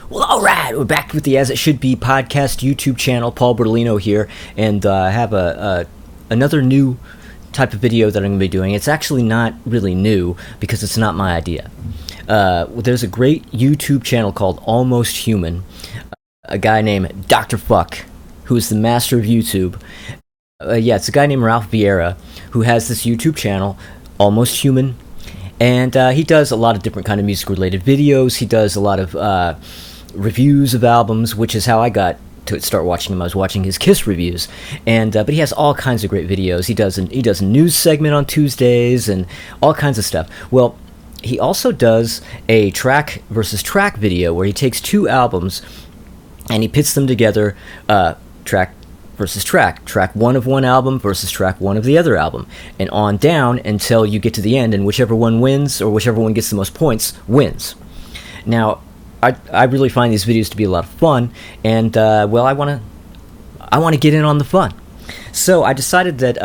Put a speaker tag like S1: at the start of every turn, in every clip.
S1: Well, all right, we're back with the As It Should Be podcast YouTube channel. Paul Bertolino here, and I have another new type of video that I'm going to be doing. It's actually not really new because it's not my idea. There's a great YouTube channel called Almost Human, a guy named Dr. Fuck, who is the master of YouTube. It's a guy named Ralph Vieira who has this YouTube channel, Almost Human, and he does a lot of different kind of music-related videos. He does a lot of reviews of albums, which is how I got to start watching him. I was watching his Kiss reviews, and but he has all kinds of great videos. He does a news segment on Tuesdays and all kinds of stuff. Well, he also does a track versus track video where he takes two albums and he pits them together, track versus track one of one album versus track one of the other album, and on down until you get to the end, and whichever one wins or whichever one gets the most points wins. Now, I really find these videos to be a lot of fun, and I want to get in on the fun. So I decided that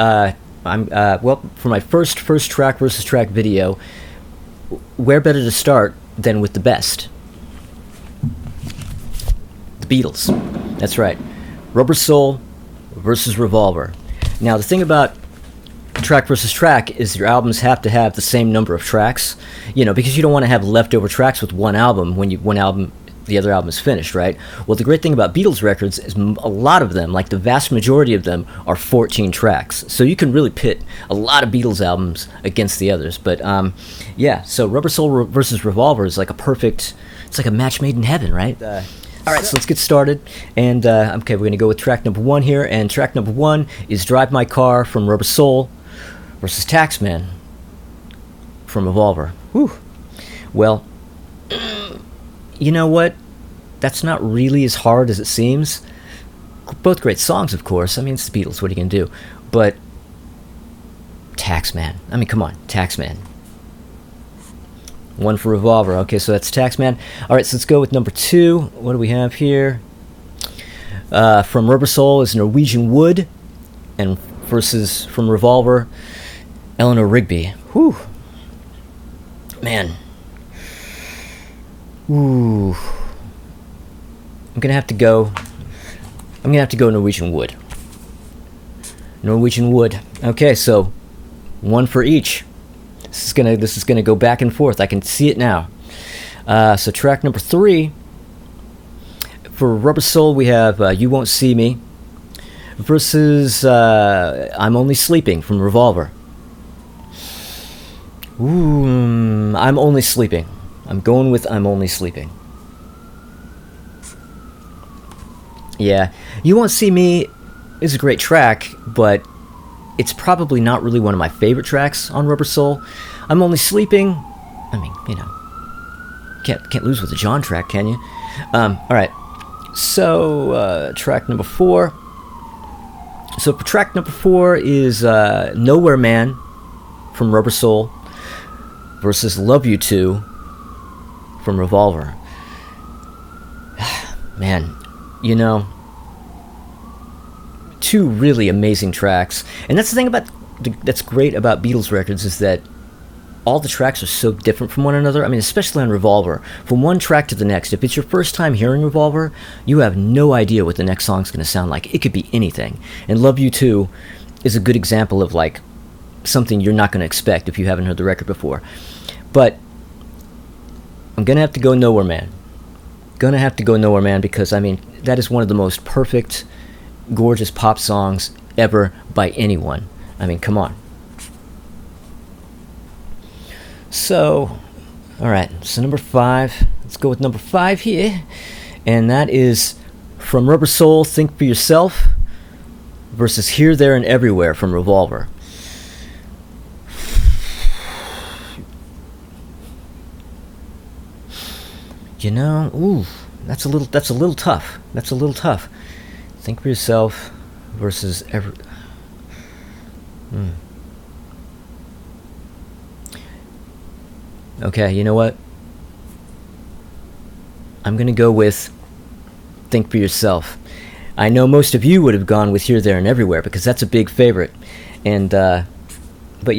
S1: for my first track versus track video, where better to start than with the best? The Beatles. That's right. Rubber Soul versus Revolver. Now, the thing about track versus track is your albums have to have the same number of tracks, because you don't want to have leftover tracks with one album when the other album is finished, right? Well, the great thing about Beatles records is a lot of them, like the vast majority of them, are 14 tracks. So you can really pit a lot of Beatles albums against the others. But so Rubber Soul versus Revolver is like it's like a match made in heaven, right? All right, so let's get started. And we're going to go with track number one here. And track number one is Drive My Car from Rubber Soul versus Taxman from Revolver. Whew. Well, you know what? That's not really as hard as it seems. Both great songs, of course. I mean, it's the Beatles. What are you going to do? But Taxman. I mean, come on. Taxman. One for Revolver. Okay, so that's Taxman. All right, so let's go with number two. What do we have here? From Rubber Soul is Norwegian Wood, and versus from Revolver, Eleanor Rigby. Whew. Man. Ooh. I'm gonna have to go Norwegian Wood. Norwegian Wood. Okay, so one for each. This is gonna go back and forth. I can see it now. So track number three. For Rubber Soul, we have You Won't See Me versus I'm Only Sleeping from Revolver. Ooh, I'm Only Sleeping. I'm going with I'm Only Sleeping. Yeah, You Won't See Me is a great track, but it's probably not really one of my favorite tracks on Rubber Soul. I'm Only Sleeping. I mean, can't lose with a John track, can you? All right. So track number four. So track number four is Nowhere Man from Rubber Soul versus Love You To from Revolver. Man, two really amazing tracks. And that's the thing that's great about Beatles records, is that all the tracks are so different from one another. I mean, especially on Revolver. From one track to the next, if it's your first time hearing Revolver, you have no idea what the next song's going to sound like. It could be anything. And Love You To is a good example of like something you're not going to expect if you haven't heard the record before. But I'm going to have to go Nowhere Man. Because, I mean, that is one of the most perfect, gorgeous pop songs ever by anyone. I mean, come on. So, all right, so number five. Let's go with number five here. And that is from Rubber Soul, Think For Yourself versus Here, There, and Everywhere from Revolver. That's a little tough. Think For Yourself versus Okay, you know what? I'm going to go with Think For Yourself. I know most of you would have gone with Here, There, and Everywhere because that's a big favorite. And, but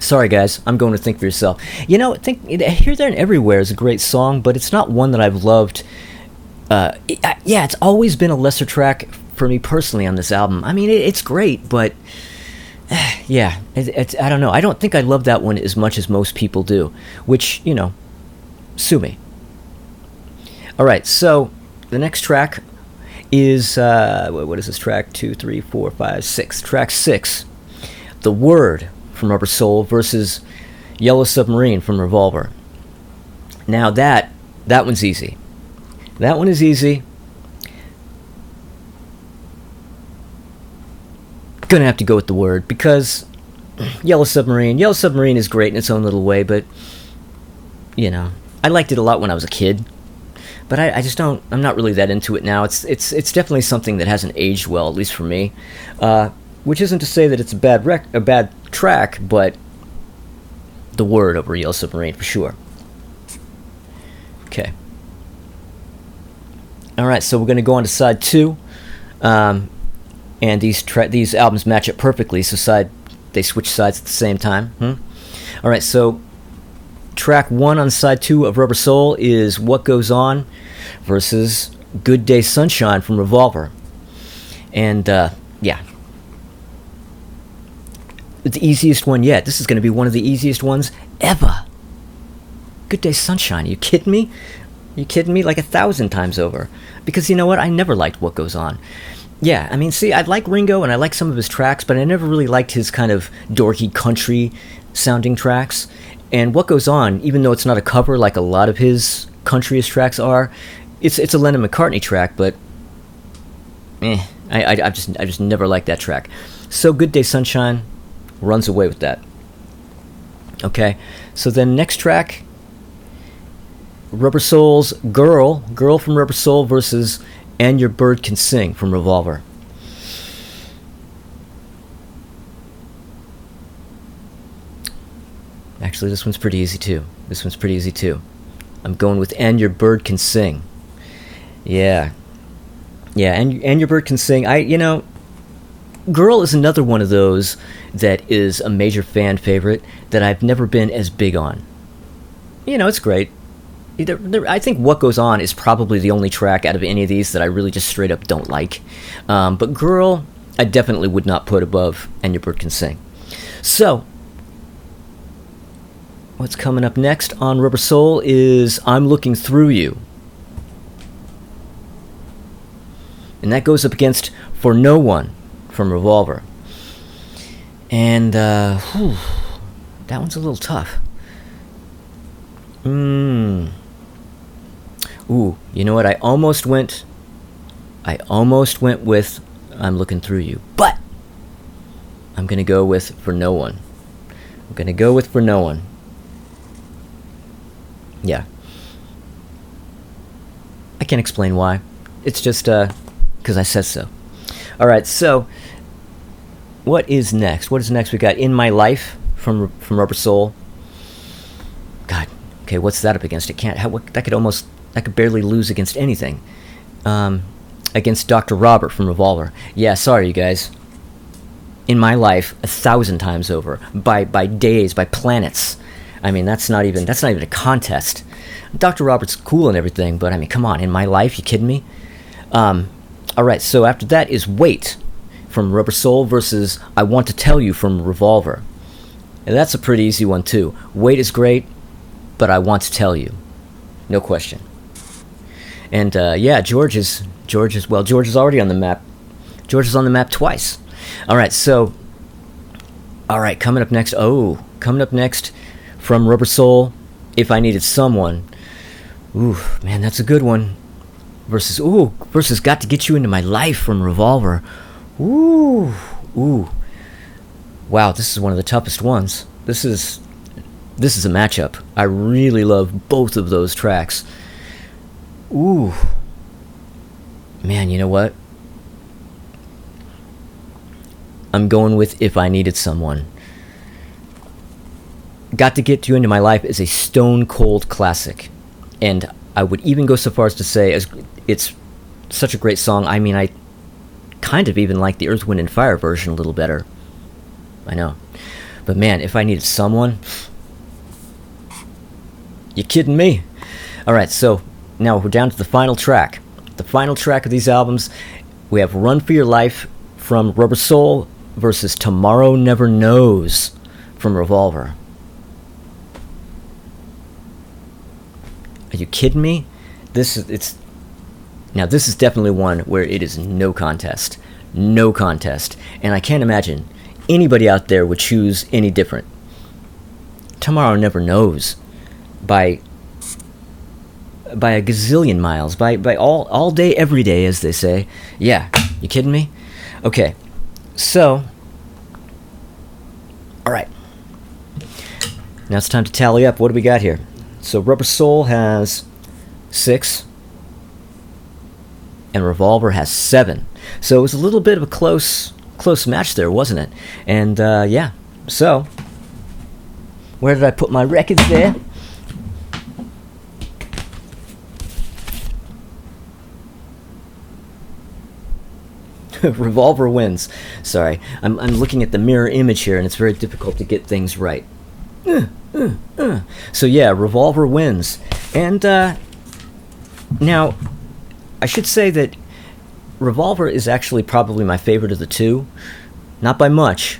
S1: Sorry, guys. I'm going to Think for Yourself. You know, Here, There, and Everywhere is a great song, but it's not one that I've loved. It's always been a lesser track for me personally on this album. I mean, it's great, but I don't know. I don't think I love that one as much as most people do, which, sue me. All right, so the next track is, what is this track? 2, 3, 4, 5, 6. Track 6, The Word from Rubber Soul versus Yellow Submarine from Revolver. Now that one's easy. That one is easy. Gonna have to go with The Word because Yellow Submarine is great in its own little way, but I liked it a lot when I was a kid, but I'm not really that into it now. It's definitely something that hasn't aged well, at least for me, which isn't to say that it's a bad track, but The Word over Yellow Submarine for sure. Okay. All right, so we're going to go on to side 2, and these albums match up perfectly. So they switch sides at the same time. All right, so track 1 on side 2 of Rubber Soul is What Goes On versus Good Day Sunshine from Revolver, and the easiest one yet. This is going to be one of the easiest ones ever. Good Day Sunshine. Are you kidding me? Like 1,000 times over. Because you know what? I never liked What Goes On. Yeah, I mean, see, I like Ringo and I like some of his tracks, but I never really liked his kind of dorky country sounding tracks. And What Goes On, even though it's not a cover like a lot of his countryist tracks are, it's a Lennon McCartney track, but I just never liked that track. So Good Day Sunshine runs away with that. Okay, so then next track, Rubber Soul's Girl from Rubber Soul versus And Your Bird Can Sing from Revolver. Actually, this one's pretty easy too. I'm going with And Your Bird Can Sing. Yeah, and Your Bird Can Sing. Girl is another one of those that is a major fan favorite that I've never been as big on. It's great. I think What Goes On is probably the only track out of any of these that I really just straight up don't like. But Girl, I definitely would not put above And Your Bird Can Sing. So, what's coming up next on Rubber Soul is I'm Looking Through You. And that goes up against For No One from Revolver. And, that one's a little tough. Ooh, you know what? I almost went with I'm Looking Through You, but I'm gonna go with For No One. Yeah. I can't explain why. It's just because I said so. All right, so what is next? We got In My Life from Rubber Soul. God, okay, what's that up against? That could barely lose against anything. Against Dr. Robert from Revolver. Yeah, sorry, you guys. In My Life, 1,000 times over. By days, by planets. I mean, that's not even a contest. Dr. Robert's cool and everything, but I mean, come on, In My Life, you kidding me? Alright, so after that is Wait from Rubber Soul versus I Want to Tell You from Revolver. And that's a pretty easy one, too. Wait is great, but I Want to Tell You. No question. And George is already on the map. George is on the map twice. All right, coming up next from Rubber Soul, If I Needed Someone. Ooh, man, that's a good one. Versus Got to Get You Into My Life from Revolver. Ooh. Wow, this is one of the toughest ones. This is a matchup. I really love both of those tracks. Ooh. Man, you know what? I'm going with If I Needed Someone. Got to Get You Into My Life is a stone cold classic. And I would even go so far as to say as it's such a great song. I mean, I kind of even like the Earth, Wind & Fire version a little better. I know. But man, if I needed someone, you kidding me? Alright, so now we're down to the final track. The final track of these albums, we have Run For Your Life from Rubber Soul versus Tomorrow Never Knows from Revolver. Are you kidding me? This is definitely one where it is no contest. No contest. And I can't imagine anybody out there would choose any different. Tomorrow Never Knows by a gazillion miles, by all day, every day, as they say. Yeah, you kidding me? Okay, so, alright. Now it's time to tally up. What do we got here? So Rubber Soul has 6, and Revolver has 7. So it was a little bit of a close match there, wasn't it? And, yeah, so, where did I put my records there? Revolver wins. Sorry, I'm looking at the mirror image here, and it's very difficult to get things right. So yeah, Revolver wins. And now, I should say that Revolver is actually probably my favorite of the two. Not by much,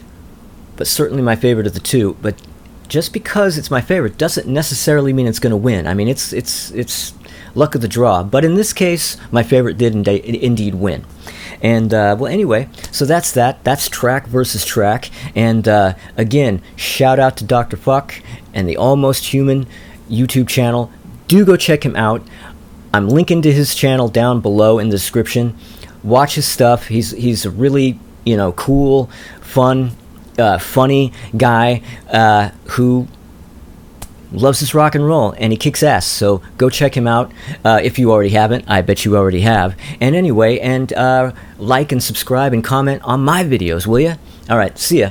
S1: but certainly my favorite of the two. But just because it's my favorite doesn't necessarily mean it's going to win. I mean, it's luck of the draw. But in this case, my favorite did indeed win. And, well, anyway, so that's that. That's track versus track. And, again, shout out to Dr. Fuck and the Almost Human YouTube channel. Do go check him out. I'm linking to his channel down below in the description. Watch his stuff. He's a really, cool, fun, funny guy who loves his rock and roll, and he kicks ass. So go check him out if you already haven't. I bet you already have. And anyway, like and subscribe and comment on my videos, will ya? All right, see ya.